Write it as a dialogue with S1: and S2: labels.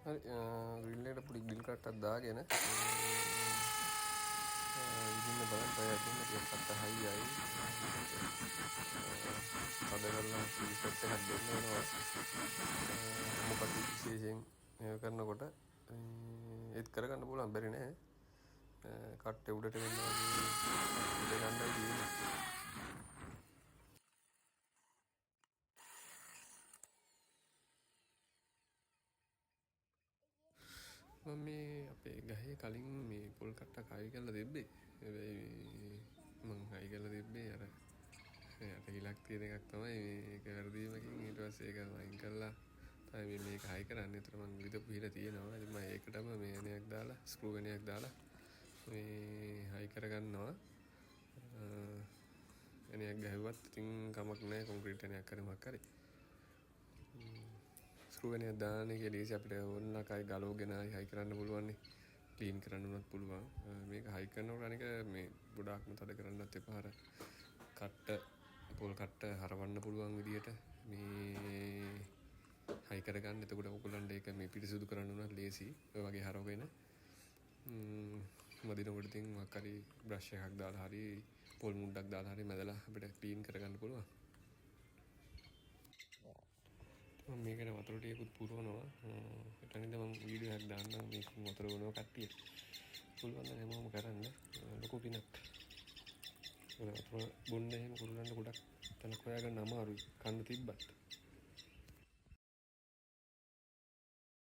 S1: හරි ග්‍රිල් එකට පොඩි ග්‍රිල් කට්ටක් දාගෙන ඉදින්න බලන්න try එකක් දෙන්න ටිකක් කට්ට හයියයි. අද කරලා රීසෙට් එකක් දෙන්න වෙනවා. මොකද විශේෂයෙන් මේක කරනකොට ඒත් කරගන්න පුළුවන් බැරි නෑ. කට්ටේ උඩට වෙනවා වගේ ගන්නයි තියෙන්නේ. මම මේ අපේ ගහේ කලින් මේ පොල් කට්ටක් හයි කරලා තිබ්බේ. හැබැයි මං හයි කරලා තිබ්බේ අර යට හිලක් තියෙන එකක් තමයි මේක වැරදීමකින් ඊට පස්සේ ඒක වයින් කරලා තමයි මේක හයි කරන්නේ. ඒතර මං විදපු හිල තියෙනවා. ඉතින් මම ඒකටම මේ එනයක් දාලා ස්ක්‍රූ එනයක් දාලා මේ හයි කරගන්නවා. එනයක් ගහුවත් ඉතින් කමක් නැහැ කොන්ක්‍රීට් එනයක් කරමක් හරි. ස්ක්‍රූ එනයක් දාන එක ලීසි අපිට ඕන ලකයි ගලවගෙන හයි කරන්න පුළුවන් නේ. ක්ලීන් කරන්න උනත් පුළුවන්. මේක හයි කරනකොට අනික මේ ගොඩාක්ම තද කරන්නත් එපා. අර කට්ට පොල් කට්ට හරවන්න පුළුවන් විදියට මේ හයි කරගන්න. එතකොට ඔයගොල්ලන්ට ඒක මේ පිරිසුදු කරන්න උනත් ලේසි. ඔය වගේ හරවගෙන මදිනකොට ඉතින් මොකක් හරි බ්‍රෂ් එකක් දාලා හරි පොල් මුඩක් දාලා හරි මැදලා අපිට ක්ලීන් කරගන්න පුළුවන්. මම මේකට වතුර ටිකකුත් පුරවනවා. එතනින්ද මම වීඩියෝ එකක් දාන්නම් මේක වතුර බොනවා කට්ටිය. පුළුවන් නම් හැමෝම කරන්න. ලොකු පිනක්. වතුර බොන්න එහෙම කුරුල්ලන්ට ගොඩක් තනක් හොයාගන්න අමාරුයි. කන්න තිබ්බත්.